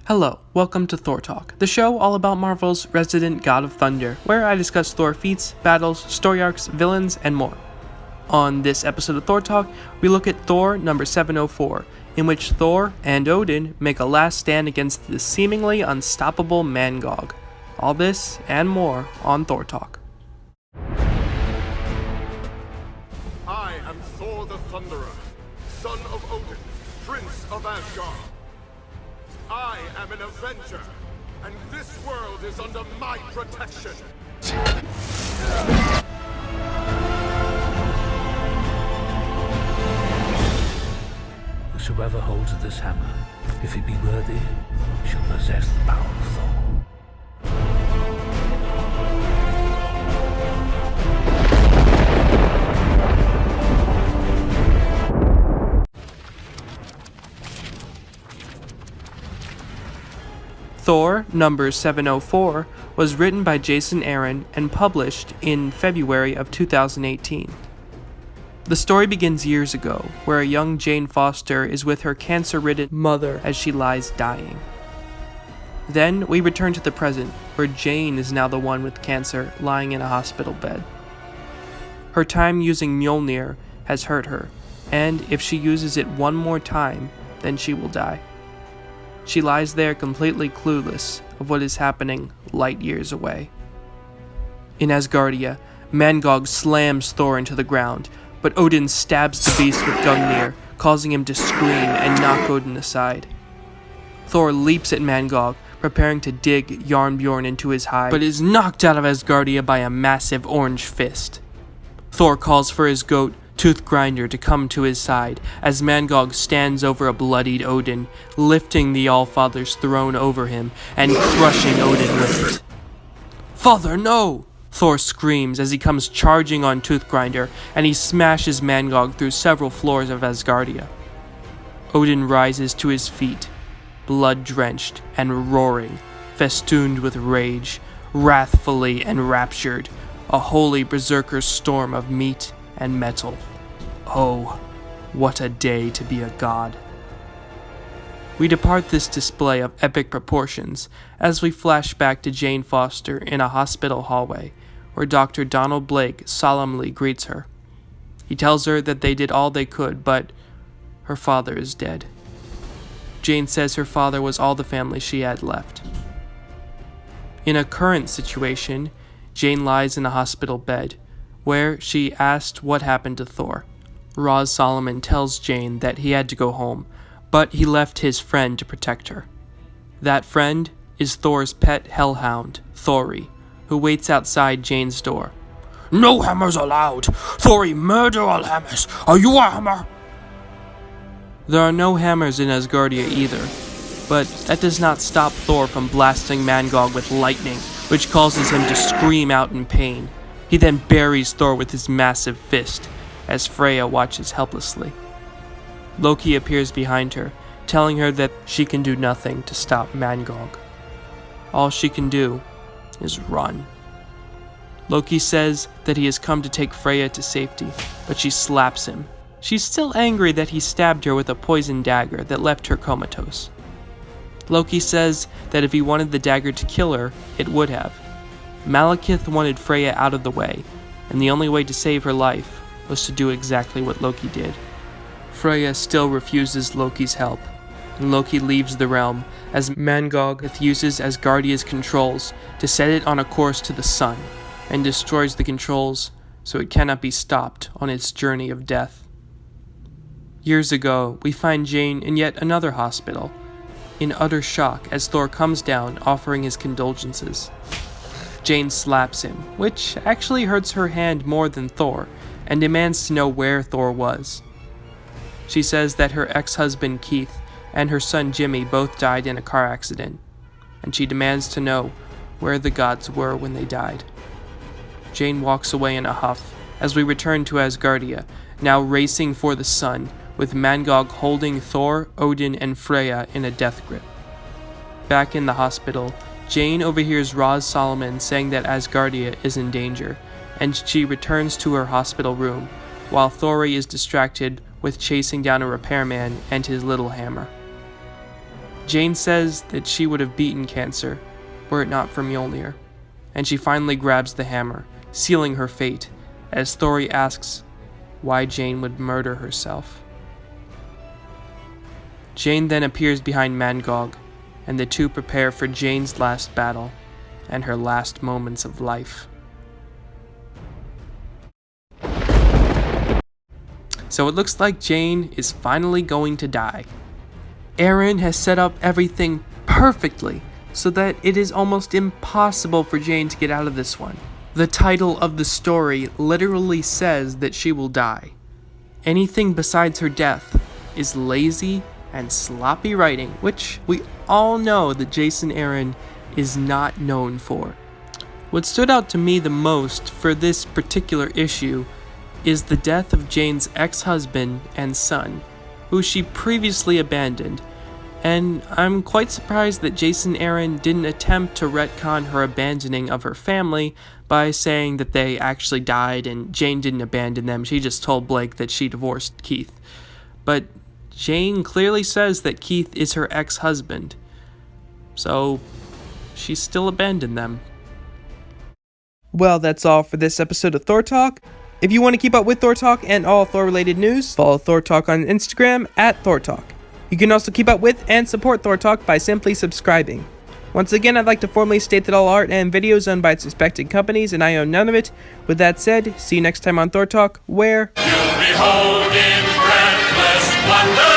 Hello, welcome to Thor Talk, the show all about Marvel's resident god of thunder, where I discuss Thor feats, battles, story arcs, villains, and more. On this episode of Thor Talk, we look at Thor number 704, in which Thor and Odin make a last stand against the seemingly unstoppable Mangog. All this and more on Thor Talk. I am Thor the Thunderer, son of Odin, prince of Asgard. I am an Avenger, and this world is under my protection. Whosoever holds this hammer, if he be worthy, shall possess the power of Thor. Thor number 704 was written by Jason Aaron and published in February of 2018. The story begins years ago, where a young Jane Foster is with her cancer-ridden mother as she lies dying. Then we return to the present, where Jane is now the one with cancer lying in a hospital bed. Her time using Mjolnir has hurt her, and if she uses it one more time, then she will die. She lies there completely clueless of what is happening light years away. In Asgardia, Mangog slams Thor into the ground, but Odin stabs the beast with Gungnir, causing him to scream and knock Odin aside. Thor leaps at Mangog, preparing to dig Jarnbjorn into his hide, but is knocked out of Asgardia by a massive orange fist. Thor calls for his goat, Toothgrinder, to come to his side, as Mangog stands over a bloodied Odin, lifting the Allfather's throne over him and crushing Odin with it. "Father, no!" Thor screams as he comes charging on Toothgrinder, and he smashes Mangog through several floors of Asgardia. Odin rises to his feet, blood-drenched and roaring, festooned with rage, wrathfully enraptured, a holy berserker storm of meat and metal. Oh, what a day to be a god. We depart this display of epic proportions as we flash back to Jane Foster in a hospital hallway, where Dr. Donald Blake solemnly greets her. He tells her that they did all they could, but her father is dead. Jane says her father was all the family she had left. In a current situation, Jane lies in a hospital bed, where she asked what happened to Thor. Roz Solomon tells Jane that he had to go home, but he left his friend to protect her. That friend is Thor's pet hellhound, Thori, who waits outside Jane's door. "No hammers allowed! Thori, murder all hammers! Are you a hammer?" There are no hammers in Asgardia either, but that does not stop Thor from blasting Mangog with lightning, which causes him to scream out in pain. He then buries Thor with his massive fist, as Freya watches helplessly. Loki appears behind her, telling her that she can do nothing to stop Mangog. All she can do is run. Loki says that he has come to take Freya to safety, but she slaps him. She's still angry that he stabbed her with a poison dagger that left her comatose. Loki says that if he wanted the dagger to kill her, it would have. Malekith wanted Freya out of the way, and the only way to save her life was to do exactly what Loki did. Freya still refuses Loki's help, and Loki leaves the realm as Mangog uses Asgardia's controls to set it on a course to the sun, and destroys the controls so it cannot be stopped on its journey of death. Years ago, we find Jane in yet another hospital, in utter shock as Thor comes down offering his condolences. Jane slaps him, which actually hurts her hand more than Thor, and demands to know where Thor was. She says that her ex-husband Keith and her son Jimmy both died in a car accident, and she demands to know where the gods were when they died. Jane walks away in a huff as we return to Asgardia, now racing for the sun, with Mangog holding Thor, Odin, and Freya in a death grip. Back in the hospital, Jane overhears Roz Solomon saying that Asgardia is in danger, and she returns to her hospital room, while Thori is distracted with chasing down a repairman and his little hammer. Jane says that she would have beaten cancer were it not for Mjolnir, and she finally grabs the hammer, sealing her fate, as Thor asks why Jane would murder herself. Jane then appears behind Mangog, and the two prepare for Jane's last battle and her last moments of life. So it looks like Jane is finally going to die. Aaron has set up everything perfectly so that it is almost impossible for Jane to get out of this one. The title of the story literally says that she will die. Anything besides her death is lazy and sloppy writing, which we all know that Jason Aaron is not known for. What stood out to me the most for this particular issue is the death of Jane's ex-husband and son, who she previously abandoned, and I'm quite surprised that Jason Aaron didn't attempt to retcon her abandoning of her family by saying that they actually died and Jane didn't abandon them. She just told Blake that she divorced Keith. But Jane clearly says that Keith is her ex-husband, so she still abandoned them. Well, that's all for this episode of Thor Talk. If you want to keep up with Thor Talk and all Thor-related news, follow Thor Talk on Instagram at Thor Talk. You can also keep up with and support Thor Talk by simply subscribing. Once again, I'd like to formally state that all art and videos owned by its respected companies, and I own none of it. With that said, see you next time on Thor Talk, where... You'll behold in breathless wonder.